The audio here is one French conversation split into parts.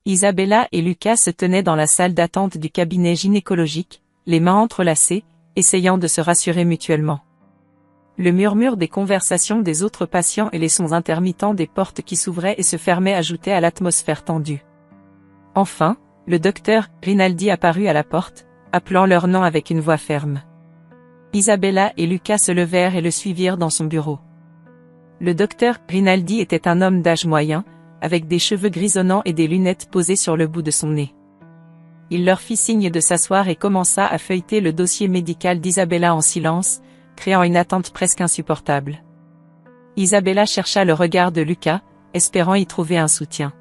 Isabella et Lucas se tenaient dans la salle d'attente du cabinet gynécologique, les mains entrelacées, essayant de se rassurer mutuellement. Le murmure des conversations des autres patients et les sons intermittents des portes qui s'ouvraient et se fermaient ajoutaient à l'atmosphère tendue. Enfin, le docteur Rinaldi apparut à la porte, appelant leur nom avec une voix ferme. Isabella et Lucas se levèrent et le suivirent dans son bureau. Le docteur Rinaldi était un homme d'âge moyen, avec des cheveux grisonnants et des lunettes posées sur le bout de son nez. Il leur fit signe de s'asseoir et commença à feuilleter le dossier médical d'Isabella en silence, créant une attente presque insupportable. Isabella chercha le regard de Lucas, espérant y trouver un soutien.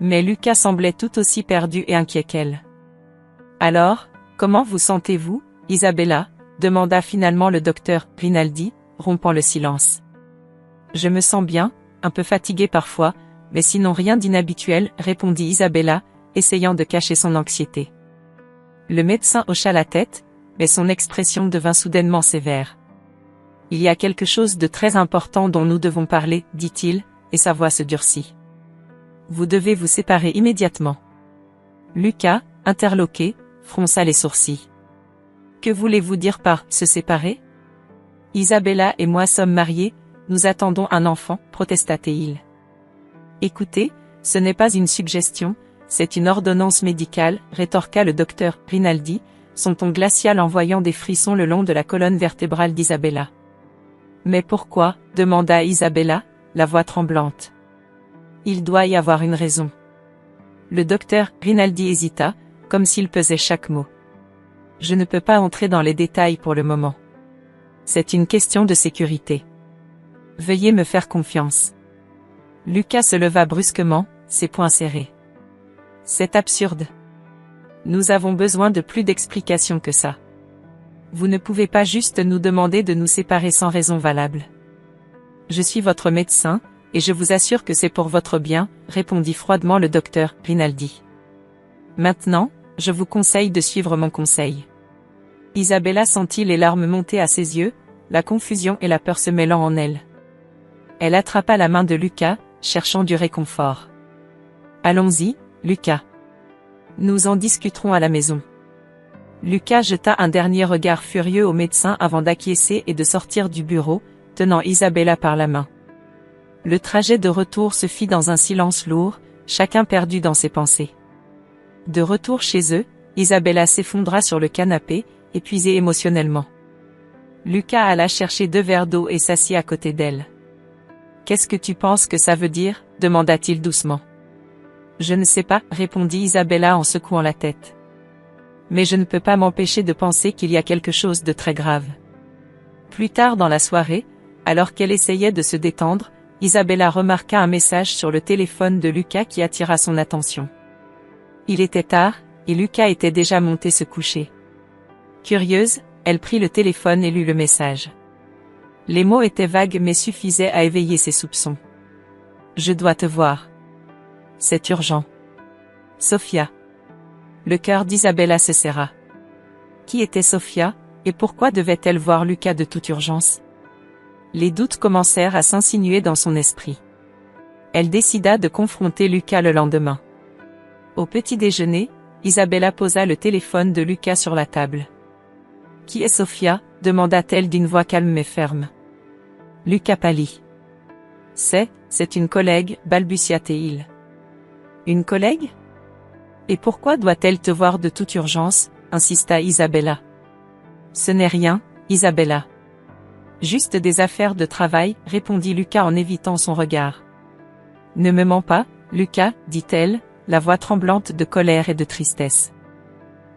Mais Lucas semblait tout aussi perdu et inquiet qu'elle. « Alors, comment vous sentez-vous, Isabella ?» demanda finalement le docteur Rinaldi, rompant le silence. « Je me sens bien, un peu fatiguée parfois, mais sinon rien d'inhabituel, répondit Isabella, essayant de cacher son anxiété. Le médecin hocha la tête, mais son expression devint soudainement sévère. « Il y a quelque chose de très important dont nous devons parler, dit-il, et sa voix se durcit. Vous devez vous séparer immédiatement. » Lucas, interloqué, fronça les sourcils. « Que voulez-vous dire par « se séparer »?» « Isabella et moi sommes mariés, nous attendons un enfant, protesta-t-il. « Écoutez, ce n'est pas une suggestion, c'est une ordonnance médicale, rétorqua le docteur Rinaldi, son ton glacial envoyant des frissons le long de la colonne vertébrale d'Isabella. « Mais pourquoi ?» demanda Isabella, la voix tremblante. « Il doit y avoir une raison. » Le docteur Rinaldi hésita, comme s'il pesait chaque mot. « Je ne peux pas entrer dans les détails pour le moment. C'est une question de sécurité. Veuillez me faire confiance. » Lucas se leva brusquement, ses poings serrés. « C'est absurde. Nous avons besoin de plus d'explications que ça. Vous ne pouvez pas juste nous demander de nous séparer sans raison valable. Je suis votre médecin, et je vous assure que c'est pour votre bien, répondit froidement le docteur Rinaldi. Maintenant, je vous conseille de suivre mon conseil. » Isabella sentit les larmes monter à ses yeux, la confusion et la peur se mêlant en elle. Elle attrapa la main de Lucas, cherchant du réconfort. « Allons-y, Lucas. Nous en discuterons à la maison. » Lucas jeta un dernier regard furieux au médecin avant d'acquiescer et de sortir du bureau, tenant Isabella par la main. Le trajet de retour se fit dans un silence lourd, chacun perdu dans ses pensées. De retour chez eux, Isabella s'effondra sur le canapé, épuisée émotionnellement. Lucas alla chercher 2 verres d'eau et s'assit à côté d'elle. « Qu'est-ce que tu penses que ça veut dire ?» demanda-t-il doucement. « Je ne sais pas, répondit Isabella en secouant la tête. Mais je ne peux pas m'empêcher de penser qu'il y a quelque chose de très grave. » Plus tard dans la soirée, alors qu'elle essayait de se détendre, Isabella remarqua un message sur le téléphone de Lucas qui attira son attention. Il était tard, et Lucas était déjà monté se coucher. Curieuse, elle prit le téléphone et lut le message. Les mots étaient vagues mais suffisaient à éveiller ses soupçons. « Je dois te voir. C'est urgent. Sofia. » Le cœur d'Isabella se serra. Qui était Sofia, et pourquoi devait-elle voir Lucas de toute urgence? Les doutes commencèrent à s'insinuer dans son esprit. Elle décida de confronter Lucas le lendemain. Au petit déjeuner, Isabella posa le téléphone de Lucas sur la table. « Qui est Sofia ?» demanda-t-elle d'une voix calme mais ferme. Lucas pâlit. « C'est une collègue, balbutia-t-il. »« Une collègue ? Et pourquoi doit-elle te voir de toute urgence ?» insista Isabella. « Ce n'est rien, Isabella. Juste des affaires de travail, répondit Lucas en évitant son regard. « Ne me mens pas, Lucas, dit-elle, la voix tremblante de colère et de tristesse.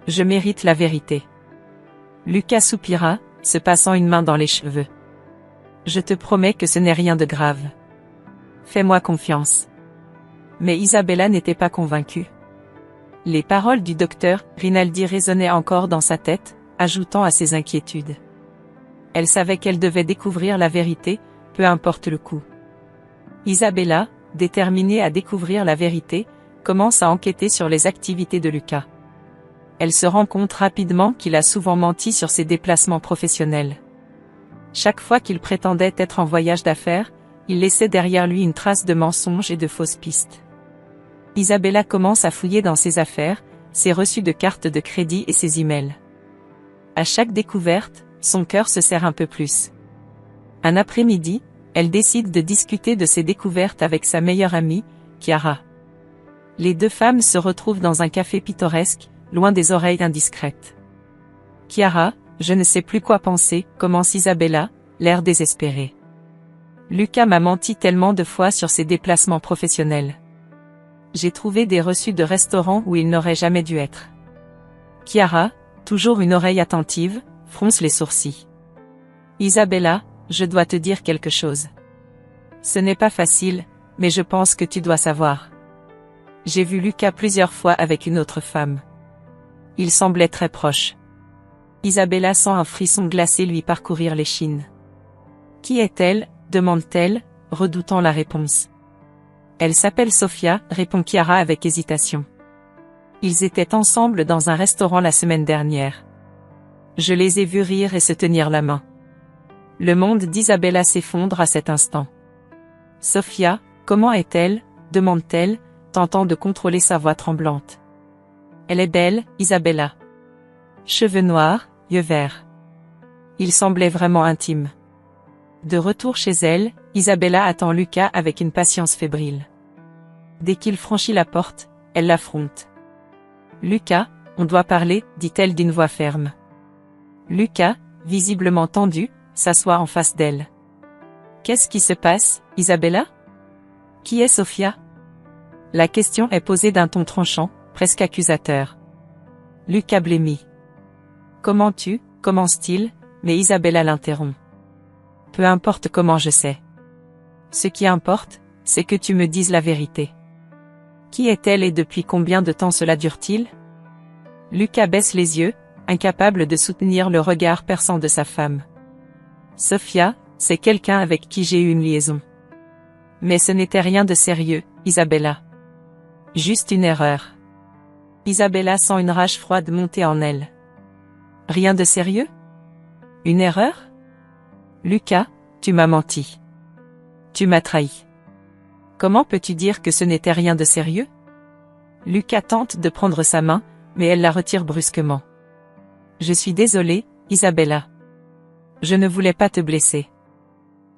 Je mérite la vérité. » Lucas soupira, se passant une main dans les cheveux. « Je te promets que ce n'est rien de grave. Fais-moi confiance. » Mais Isabella n'était pas convaincue. Les paroles du docteur Rinaldi résonnaient encore dans sa tête, ajoutant à ses inquiétudes. Elle savait qu'elle devait découvrir la vérité, peu importe le coût. Isabella, déterminée à découvrir la vérité, commence à enquêter sur les activités de Lucas. Elle se rend compte rapidement qu'il a souvent menti sur ses déplacements professionnels. Chaque fois qu'il prétendait être en voyage d'affaires, il laissait derrière lui une trace de mensonges et de fausses pistes. Isabella commence à fouiller dans ses affaires, ses reçus de cartes de crédit et ses emails. À chaque découverte, son cœur se serre un peu plus. Un après-midi, elle décide de discuter de ses découvertes avec sa meilleure amie, Chiara. Les deux femmes se retrouvent dans un café pittoresque, loin des oreilles indiscrètes. Chiara, je ne sais plus quoi penser, commence Isabella, l'air désespéré. Luca m'a menti tellement de fois sur ses déplacements professionnels. J'ai trouvé des reçus de restaurants où il n'aurait jamais dû être. Chiara, toujours une oreille attentive, fronce les sourcils. Isabella, je dois te dire quelque chose. Ce n'est pas facile, mais je pense que tu dois savoir. J'ai vu Luca plusieurs fois avec une autre femme. Ils semblaient très proches. Isabella sent un frisson glacé lui parcourir l'échine. Qui est-elle, demande-t-elle, redoutant la réponse. Elle s'appelle Sofia, répond Chiara avec hésitation. Ils étaient ensemble dans un restaurant la semaine dernière. Je les ai vus rire et se tenir la main. Le monde d'Isabella s'effondre à cet instant. Sofia, comment est-elle, demande-t-elle, tentant de contrôler sa voix tremblante. Elle est belle, Isabella. Cheveux noirs, yeux verts. Il semblait vraiment intime. De retour chez elle, Isabella attend Luca avec une patience fébrile. Dès qu'il franchit la porte, elle l'affronte. Luca, on doit parler, dit-elle d'une voix ferme. Luca, visiblement tendu, s'assoit en face d'elle. Qu'est-ce qui se passe, Isabella? Qui est Sofia? La question est posée d'un ton tranchant, presque accusateur. Luca blêmit. Comment tu, commence-t-il, mais Isabella l'interrompt. Peu importe comment je sais. Ce qui importe, c'est que tu me dises la vérité. Qui est-elle et depuis combien de temps cela dure-t-il? Luca baisse les yeux, incapable de soutenir le regard perçant de sa femme. Sofia, c'est quelqu'un avec qui j'ai eu une liaison. Mais ce n'était rien de sérieux, Isabella. Juste une erreur. Isabella sent une rage froide monter en elle. Rien de sérieux? Une erreur? Luca, tu m'as menti. Tu m'as trahi. Comment peux-tu dire que ce n'était rien de sérieux? Luca tente de prendre sa main, mais elle la retire brusquement. Je suis désolé, Isabella. Je ne voulais pas te blesser.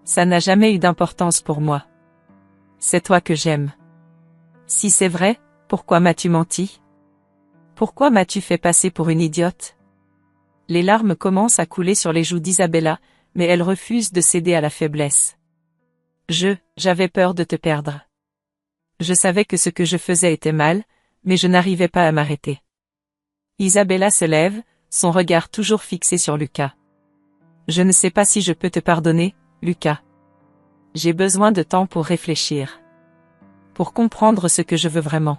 Ça n'a jamais eu d'importance pour moi. C'est toi que j'aime. Si c'est vrai, pourquoi m'as-tu menti? Pourquoi m'as-tu fait passer pour une idiote? Les larmes commencent à couler sur les joues d'Isabella, mais elle refuse de céder à la faiblesse. J'avais peur de te perdre. Je savais que ce que je faisais était mal, mais je n'arrivais pas à m'arrêter. Isabella se lève, son regard toujours fixé sur Luca. Je ne sais pas si je peux te pardonner, Luca. J'ai besoin de temps pour réfléchir. Pour comprendre ce que je veux vraiment.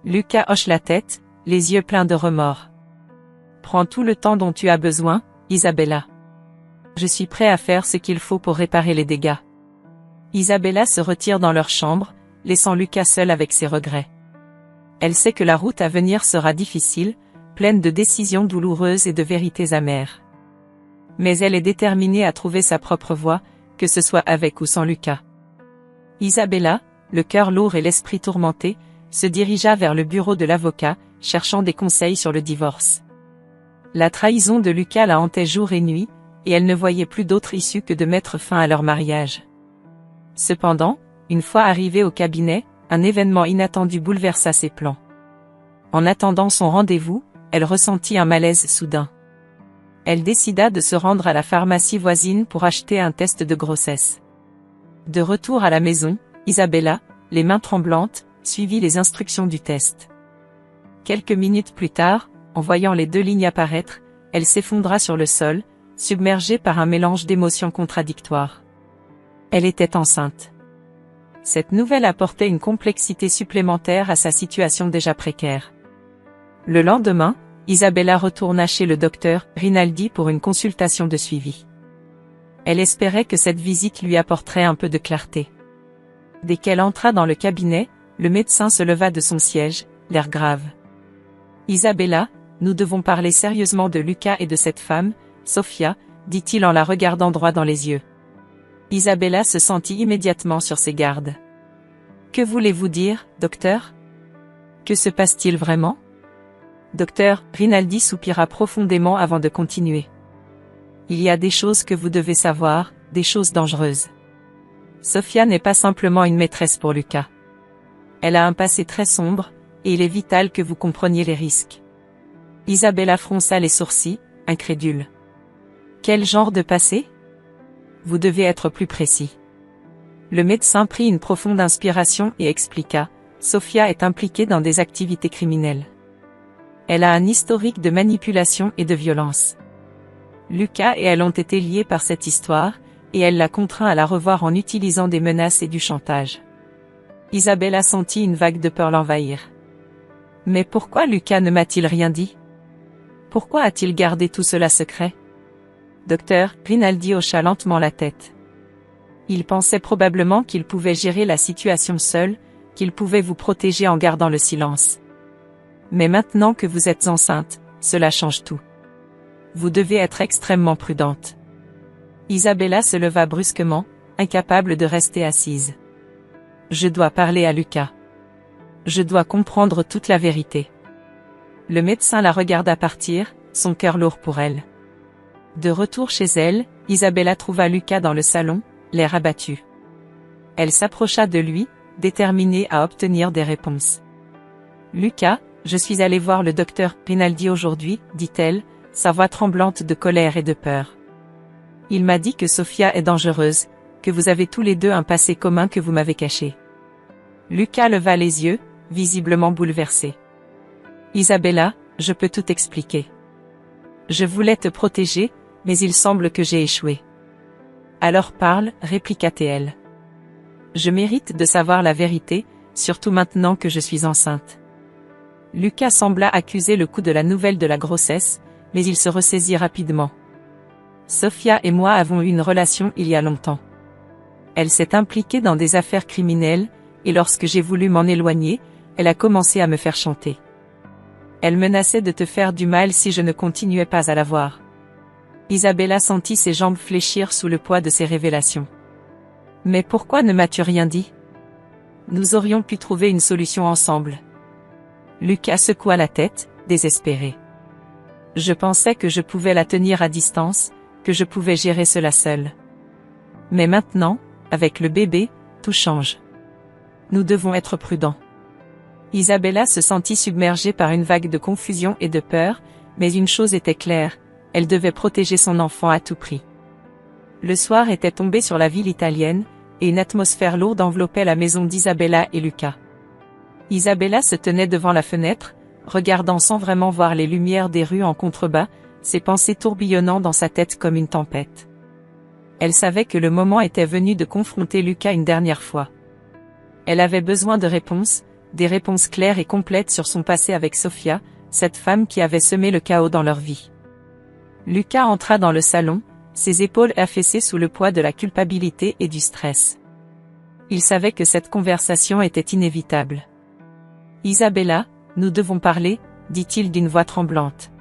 Luca hoche la tête, les yeux pleins de remords. Prends tout le temps dont tu as besoin, Isabella. Je suis prêt à faire ce qu'il faut pour réparer les dégâts. Isabella se retire dans leur chambre, laissant Luca seul avec ses regrets. Elle sait que la route à venir sera difficile, pleine de décisions douloureuses et de vérités amères. Mais elle est déterminée à trouver sa propre voie, que ce soit avec ou sans Luca. Isabella, le cœur lourd et l'esprit tourmenté, se dirigea vers le bureau de l'avocat, cherchant des conseils sur le divorce. La trahison de Luca la hantait jour et nuit, et elle ne voyait plus d'autre issue que de mettre fin à leur mariage. Cependant, une fois arrivée au cabinet, un événement inattendu bouleversa ses plans. En attendant son rendez-vous, elle ressentit un malaise soudain. Elle décida de se rendre à la pharmacie voisine pour acheter un test de grossesse. De retour à la maison, Isabella, les mains tremblantes, suivit les instructions du test. Quelques minutes plus tard, en voyant les 2 lignes apparaître, elle s'effondra sur le sol, submergée par un mélange d'émotions contradictoires. Elle était enceinte. Cette nouvelle apportait une complexité supplémentaire à sa situation déjà précaire. Le lendemain, Isabella retourna chez le docteur Rinaldi pour une consultation de suivi. Elle espérait que cette visite lui apporterait un peu de clarté. Dès qu'elle entra dans le cabinet, le médecin se leva de son siège, l'air grave. « Isabella, nous devons parler sérieusement de Luca et de cette femme, Sofia, dit-il en la regardant droit dans les yeux. Isabella se sentit immédiatement sur ses gardes. « Que voulez-vous dire, docteur ? Que se passe-t-il vraiment? Docteur Rinaldi soupira profondément avant de continuer. Il y a des choses que vous devez savoir, des choses dangereuses. Sophia n'est pas simplement une maîtresse pour Lucas. Elle a un passé très sombre, et il est vital que vous compreniez les risques. Isabella fronça les sourcils, incrédule. Quel genre de passé? Vous devez être plus précis. Le médecin prit une profonde inspiration et expliqua. Sophia est impliquée dans des activités criminelles. Elle a un historique de manipulation et de violence. Lucas et elle ont été liés par cette histoire, et elle l'a contraint à la revoir en utilisant des menaces et du chantage. Isabella sentit une vague de peur l'envahir. Mais pourquoi Lucas ne m'a-t-il rien dit? Pourquoi a-t-il gardé tout cela secret? Docteur Rinaldi hocha lentement la tête. Il pensait probablement qu'il pouvait gérer la situation seul, qu'il pouvait vous protéger en gardant le silence. Mais maintenant que vous êtes enceinte, cela change tout. Vous devez être extrêmement prudente. Isabella se leva brusquement, incapable de rester assise. Je dois parler à Lucas. Je dois comprendre toute la vérité. Le médecin la regarda partir, son cœur lourd pour elle. De retour chez elle, Isabella trouva Lucas dans le salon, l'air abattu. Elle s'approcha de lui, déterminée à obtenir des réponses. Lucas, je suis allée voir le docteur Rinaldi aujourd'hui, dit-elle, sa voix tremblante de colère et de peur. Il m'a dit que Sophia est dangereuse, que vous avez tous les deux un passé commun que vous m'avez caché. Lucas leva les yeux, visiblement bouleversé. Isabella, je peux tout expliquer. Je voulais te protéger, mais il semble que j'ai échoué. Alors parle, répliqua-t-elle. Je mérite de savoir la vérité, surtout maintenant que je suis enceinte. Lucas sembla accuser le coup de la nouvelle de la grossesse, mais il se ressaisit rapidement. Sophia et moi avons eu une relation il y a longtemps. Elle s'est impliquée dans des affaires criminelles, et lorsque j'ai voulu m'en éloigner, elle a commencé à me faire chanter. Elle menaçait de te faire du mal si je ne continuais pas à la voir. Isabella sentit ses jambes fléchir sous le poids de ces révélations. Mais pourquoi ne m'as-tu rien dit? Nous aurions pu trouver une solution ensemble. Lucas secoua la tête, désespéré. Je pensais que je pouvais la tenir à distance, que je pouvais gérer cela seul. Mais maintenant, avec le bébé, tout change. Nous devons être prudents. Isabella se sentit submergée par une vague de confusion et de peur, mais une chose était claire, elle devait protéger son enfant à tout prix. Le soir était tombé sur la ville italienne, et une atmosphère lourde enveloppait la maison d'Isabella et Lucas. Isabella se tenait devant la fenêtre, regardant sans vraiment voir les lumières des rues en contrebas, ses pensées tourbillonnant dans sa tête comme une tempête. Elle savait que le moment était venu de confronter Lucas une dernière fois. Elle avait besoin de réponses, des réponses claires et complètes sur son passé avec Sophia, cette femme qui avait semé le chaos dans leur vie. Lucas entra dans le salon, ses épaules affaissées sous le poids de la culpabilité et du stress. Il savait que cette conversation était inévitable. Isabella, nous devons parler, dit-il d'une voix tremblante.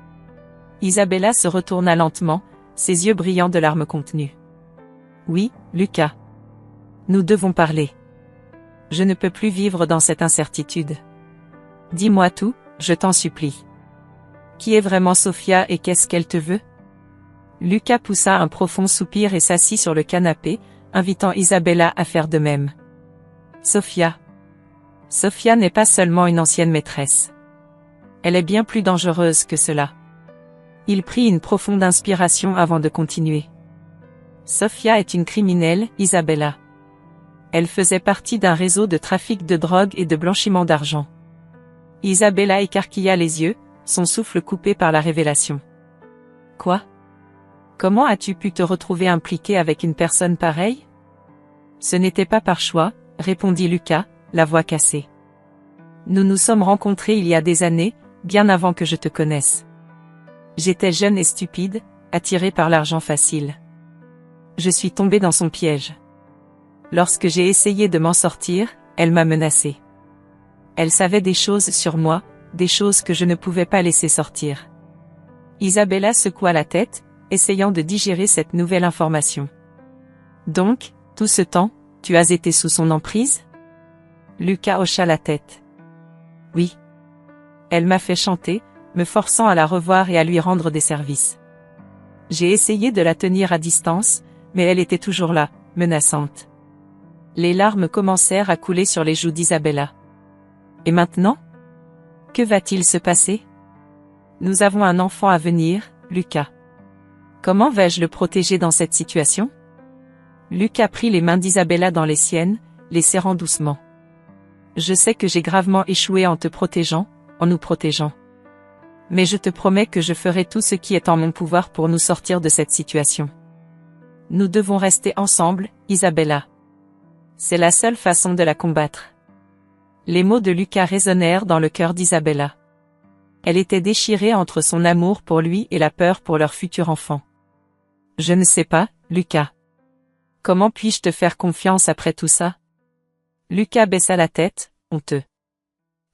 Isabella se retourna lentement, ses yeux brillants de larmes contenues. Oui, Lucas. Nous devons parler. Je ne peux plus vivre dans cette incertitude. Dis-moi tout, je t'en supplie. Qui est vraiment Sophia et qu'est-ce qu'elle te veut? Lucas poussa un profond soupir et s'assit sur le canapé, invitant Isabella à faire de même. Sophia. Sophia n'est pas seulement une ancienne maîtresse. Elle est bien plus dangereuse que cela. Il prit une profonde inspiration avant de continuer. Sophia est une criminelle, Isabella. Elle faisait partie d'un réseau de trafic de drogue et de blanchiment d'argent. Isabella écarquilla les yeux, son souffle coupé par la révélation. Quoi? Comment as-tu pu te retrouver impliqué avec une personne pareille? Ce n'était pas par choix, répondit Lucas, la voix cassée. Nous nous sommes rencontrés il y a des années, bien avant que je te connaisse. J'étais jeune et stupide, attiré par l'argent facile. Je suis tombé dans son piège. Lorsque j'ai essayé de m'en sortir, elle m'a menacé. Elle savait des choses sur moi, des choses que je ne pouvais pas laisser sortir. Isabella secoua la tête, essayant de digérer cette nouvelle information. Donc, tout ce temps, tu as été sous son emprise? Lucas hocha la tête. Oui. Elle m'a fait chanter, me forçant à la revoir et à lui rendre des services. J'ai essayé de la tenir à distance, mais elle était toujours là, menaçante. Les larmes commencèrent à couler sur les joues d'Isabella. Et maintenant? Que va-t-il se passer? Nous avons un enfant à venir, Lucas. Comment vais-je le protéger dans cette situation? Lucas prit les mains d'Isabella dans les siennes, les serrant doucement. Je sais que j'ai gravement échoué en te protégeant, en nous protégeant. Mais je te promets que je ferai tout ce qui est en mon pouvoir pour nous sortir de cette situation. Nous devons rester ensemble, Isabella. C'est la seule façon de la combattre. Les mots de Lucas résonnèrent dans le cœur d'Isabella. Elle était déchirée entre son amour pour lui et la peur pour leur futur enfant. Je ne sais pas, Lucas. Comment puis-je te faire confiance après tout ça? Lucas baissa la tête, honteux.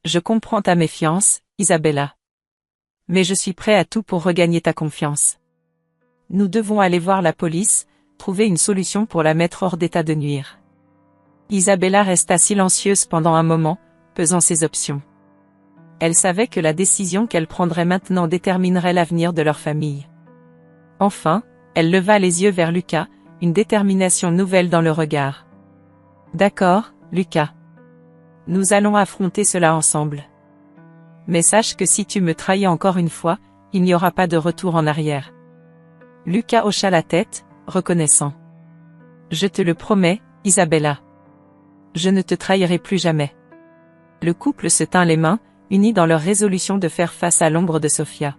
Je comprends ta méfiance, Isabella. Mais je suis prêt à tout pour regagner ta confiance. Nous devons aller voir la police, trouver une solution pour la mettre hors d'état de nuire. Isabella resta silencieuse pendant un moment, pesant ses options. Elle savait que la décision qu'elle prendrait maintenant déterminerait l'avenir de leur famille. Enfin, elle leva les yeux vers Lucas, une détermination nouvelle dans le regard. D'accord, Lucas. Nous allons affronter cela ensemble. Mais sache que si tu me trahis encore une fois, il n'y aura pas de retour en arrière. Lucas hocha la tête, reconnaissant. Je te le promets, Isabella. Je ne te trahirai plus jamais. Le couple se tint les mains, unis dans leur résolution de faire face à l'ombre de Sofia.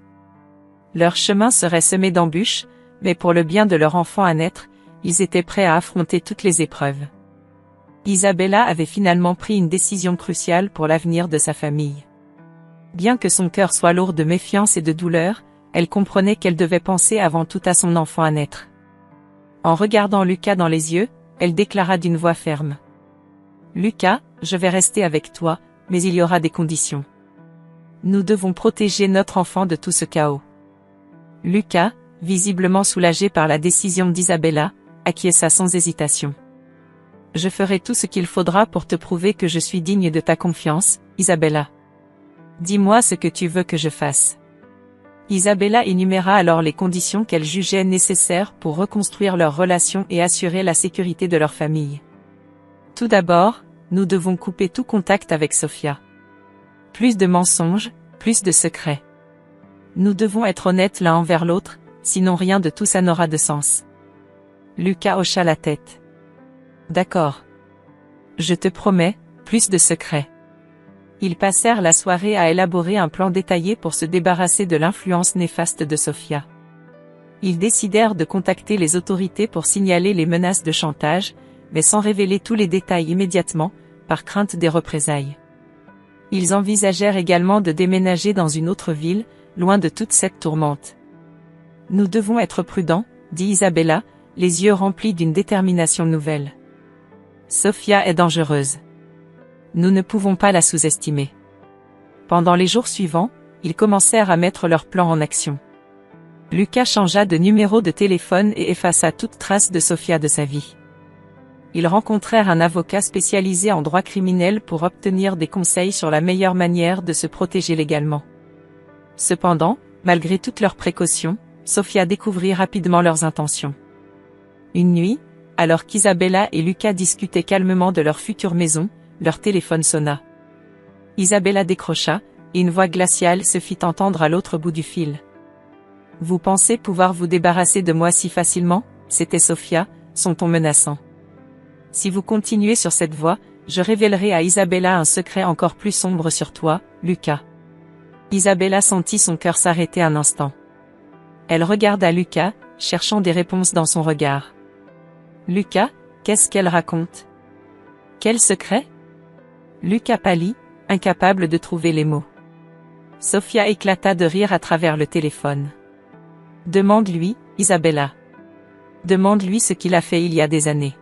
Leur chemin serait semé d'embûches, mais pour le bien de leur enfant à naître, ils étaient prêts à affronter toutes les épreuves. Isabella avait finalement pris une décision cruciale pour l'avenir de sa famille. Bien que son cœur soit lourd de méfiance et de douleur, elle comprenait qu'elle devait penser avant tout à son enfant à naître. En regardant Lucas dans les yeux, elle déclara d'une voix ferme. Lucas, je vais rester avec toi, mais il y aura des conditions. Nous devons protéger notre enfant de tout ce chaos. Lucas, visiblement soulagé par la décision d'Isabella, acquiesça sans hésitation. Je ferai tout ce qu'il faudra pour te prouver que je suis digne de ta confiance, Isabella. Dis-moi ce que tu veux que je fasse. Isabella énuméra alors les conditions qu'elle jugeait nécessaires pour reconstruire leur relation et assurer la sécurité de leur famille. Tout d'abord, nous devons couper tout contact avec Sofia. Plus de mensonges, plus de secrets. Nous devons être honnêtes l'un envers l'autre, sinon rien de tout ça n'aura de sens. Lucas hocha la tête. D'accord. Je te promets, plus de secrets. Ils passèrent la soirée à élaborer un plan détaillé pour se débarrasser de l'influence néfaste de Sofia. Ils décidèrent de contacter les autorités pour signaler les menaces de chantage, mais sans révéler tous les détails immédiatement, par crainte des représailles. Ils envisagèrent également de déménager dans une autre ville, loin de toute cette tourmente. Nous devons être prudents, dit Isabella, les yeux remplis d'une détermination nouvelle. Sofia est dangereuse. Nous ne pouvons pas la sous-estimer. Pendant les jours suivants, ils commencèrent à mettre leur plan en action. Lucas changea de numéro de téléphone et effaça toute trace de Sofia de sa vie. Ils rencontrèrent un avocat spécialisé en droit criminel pour obtenir des conseils sur la meilleure manière de se protéger légalement. Cependant, malgré toutes leurs précautions, Sofia découvrit rapidement leurs intentions. Une nuit, alors qu'Isabella et Lucas discutaient calmement de leur future maison, leur téléphone sonna. Isabella décrocha, et une voix glaciale se fit entendre à l'autre bout du fil. « Vous pensez pouvoir vous débarrasser de moi si facilement ?» C'était Sofia, son ton menaçant. « Si vous continuez sur cette voie, je révélerai à Isabella un secret encore plus sombre sur toi, Lucas. » Isabella sentit son cœur s'arrêter un instant. Elle regarda Lucas, cherchant des réponses dans son regard. « Lucas, qu'est-ce qu'elle raconte? Quel secret ?» Lucas pâlit, incapable de trouver les mots. Sofia éclata de rire à travers le téléphone. « Demande-lui, Isabella. Demande-lui ce qu'il a fait il y a des années. »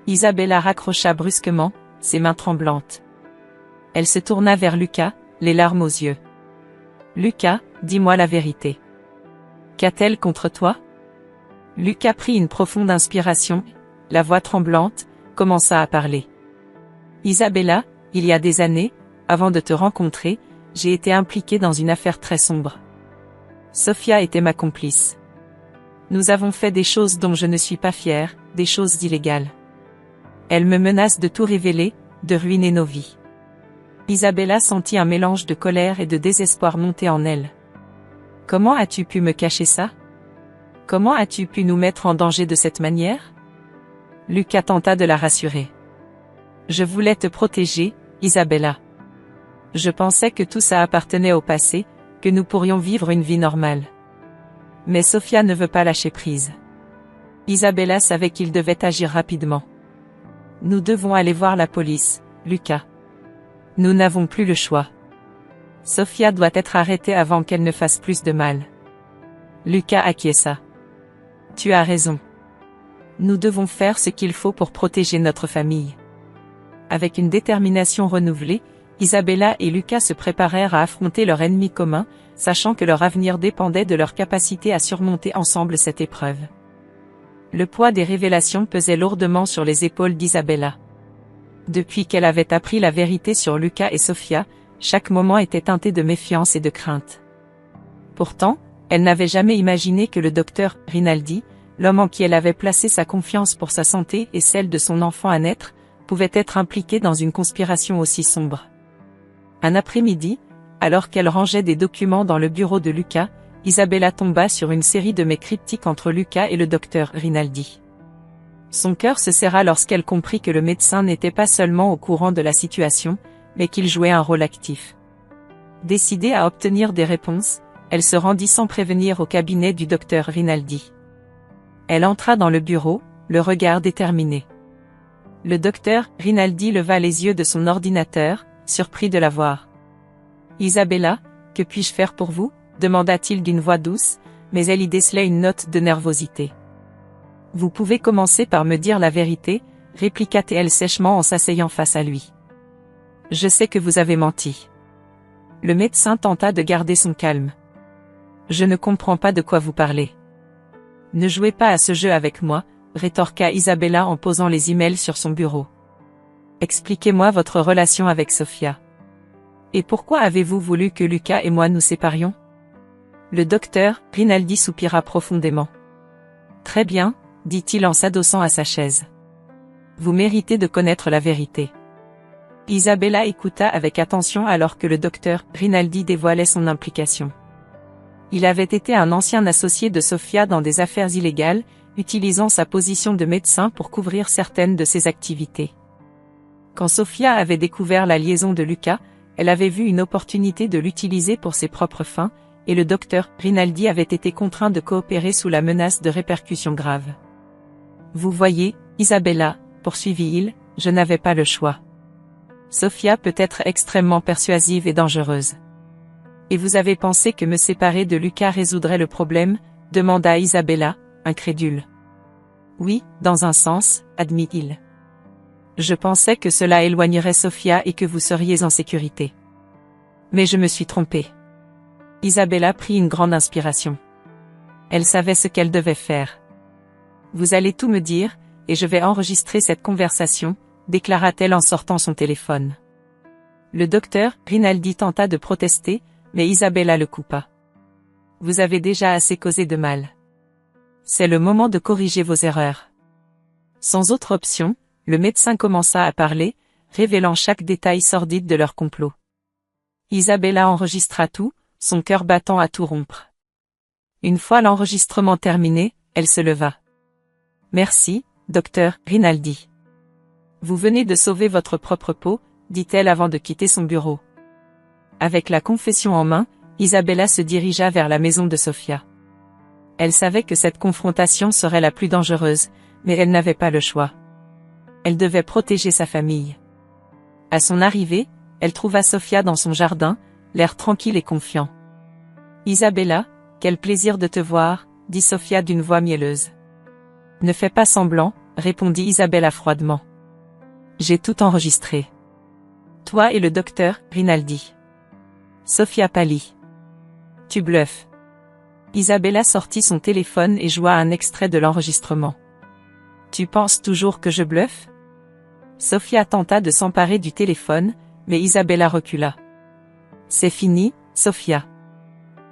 Isabella raccrocha brusquement, ses mains tremblantes. Elle se tourna vers Lucas, les larmes aux yeux. « Lucas, dis-moi la vérité. Qu'a-t-elle contre toi ?» Lucas prit une profonde inspiration, la voix tremblante, commença à parler. « Isabella, il y a des années, avant de te rencontrer, J'ai été impliquée dans une affaire très sombre. Sofia était ma complice. Nous avons fait des choses dont je ne suis pas fière, des choses illégales. Elle me menace de tout révéler, de ruiner nos vies. Isabella sentit un mélange de colère et de désespoir monter en elle. Comment as-tu pu me cacher ça? Comment as-tu pu nous mettre en danger de cette manière? Lucas tenta de la rassurer. Je voulais te protéger, Isabella. Je pensais que tout ça appartenait au passé, que nous pourrions vivre une vie normale. Mais Sofia ne veut pas lâcher prise. Isabella savait qu'il devait agir rapidement. Nous devons aller voir la police, Lucas. Nous n'avons plus le choix. Sofia doit être arrêtée avant qu'elle ne fasse plus de mal. Lucas acquiesça. Tu as raison. Nous devons faire ce qu'il faut pour protéger notre famille. Avec une détermination renouvelée, Isabella et Lucas se préparèrent à affronter leur ennemi commun, sachant que leur avenir dépendait de leur capacité à surmonter ensemble cette épreuve. Le poids des révélations pesait lourdement sur les épaules d'Isabella. Depuis qu'elle avait appris la vérité sur Lucas et Sofia, chaque moment était teinté de méfiance et de crainte. Pourtant, elle n'avait jamais imaginé que le docteur Rinaldi, l'homme en qui elle avait placé sa confiance pour sa santé et celle de son enfant à naître, pouvait être impliqué dans une conspiration aussi sombre. Un après-midi, alors qu'elle rangeait des documents dans le bureau de Lucas, Isabella tomba sur une série de mails cryptiques entre Lucas et le docteur Rinaldi. Son cœur se serra lorsqu'elle comprit que le médecin n'était pas seulement au courant de la situation, mais qu'il jouait un rôle actif. Décidée à obtenir des réponses, elle se rendit sans prévenir au cabinet du docteur Rinaldi. Elle entra dans le bureau, le regard déterminé. Le docteur Rinaldi leva les yeux de son ordinateur, surpris de la voir. « Isabella, que puis-je faire pour vous ?» demanda-t-il d'une voix douce, mais elle y décelait une note de nervosité. « Vous pouvez commencer par me dire la vérité, » répliqua-t-elle sèchement en s'asseyant face à lui. « Je sais que vous avez menti. » Le médecin tenta de garder son calme. « Je ne comprends pas de quoi vous parlez. »« Ne jouez pas à ce jeu avec moi, » rétorqua Isabella en posant les emails sur son bureau. « Expliquez-moi votre relation avec Sofia. Et pourquoi avez-vous voulu que Lucas et moi nous séparions ?» Le docteur Rinaldi soupira profondément. « Très bien, » dit-il en s'adossant à sa chaise. « Vous méritez de connaître la vérité. » Isabella écouta avec attention alors que le docteur Rinaldi dévoilait son implication. Il avait été un ancien associé de Sofia dans des affaires illégales, utilisant sa position de médecin pour couvrir certaines de ses activités. Quand Sofia avait découvert la liaison de Lucas, elle avait vu une opportunité de l'utiliser pour ses propres fins, et le docteur Rinaldi avait été contraint de coopérer sous la menace de répercussions graves. « Vous voyez, Isabella, » poursuivit-il, « je n'avais pas le choix. Sofia peut être extrêmement persuasive et dangereuse. »« Et vous avez pensé que me séparer de Lucas résoudrait le problème ?» demanda Isabella, incrédule. « Oui, dans un sens, » admit-il. « Je pensais que cela éloignerait Sofia et que vous seriez en sécurité. Mais je me suis trompée. » Isabella prit une grande inspiration. Elle savait ce qu'elle devait faire. « Vous allez tout me dire, et je vais enregistrer cette conversation, » déclara-t-elle en sortant son téléphone. Le docteur Rinaldi tenta de protester, mais Isabella le coupa. « Vous avez déjà assez causé de mal. C'est le moment de corriger vos erreurs. » Sans autre option, le médecin commença à parler, révélant chaque détail sordide de leur complot. Isabella enregistra tout, son cœur battant à tout rompre. Une fois l'enregistrement terminé, elle se leva. « Merci, docteur Rinaldi. Vous venez de sauver votre propre peau, » dit-elle avant de quitter son bureau. Avec la confession en main, Isabella se dirigea vers la maison de Sofia. Elle savait que cette confrontation serait la plus dangereuse, mais elle n'avait pas le choix. Elle devait protéger sa famille. À son arrivée, elle trouva Sofia dans son jardin, l'air tranquille et confiant. « Isabella, quel plaisir de te voir, » dit Sofia d'une voix mielleuse. « Ne fais pas semblant, » répondit Isabella froidement. « J'ai tout enregistré. Toi et le docteur Rinaldi. » Sofia pâlit. « Tu bluffes. » Isabella sortit son téléphone et joua un extrait de l'enregistrement. « Tu penses toujours que je bluffe ?» Sofia tenta de s'emparer du téléphone, mais Isabella recula. « C'est fini, Sophia.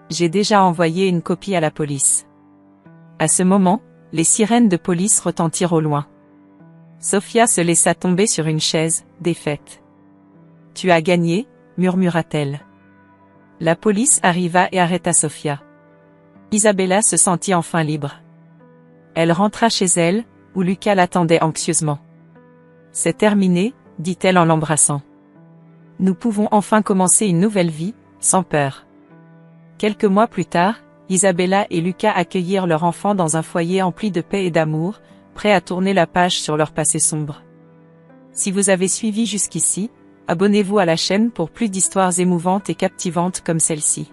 J'ai déjà envoyé une copie à la police. À ce moment, les sirènes de police retentirent au loin. Sophia se laissa tomber sur une chaise, défaite. Tu as gagné, murmura-t-elle. La police arriva et arrêta Sophia. Isabella se sentit enfin libre. Elle rentra chez elle, où Lucas l'attendait anxieusement. C'est terminé, dit-elle en l'embrassant. Nous pouvons enfin commencer une nouvelle vie, sans peur. Quelques mois plus tard, Isabella et Lucas accueillirent leur enfant dans un foyer empli de paix et d'amour, prêt à tourner la page sur leur passé sombre. Si vous avez suivi jusqu'ici, abonnez-vous à la chaîne pour plus d'histoires émouvantes et captivantes comme celle-ci.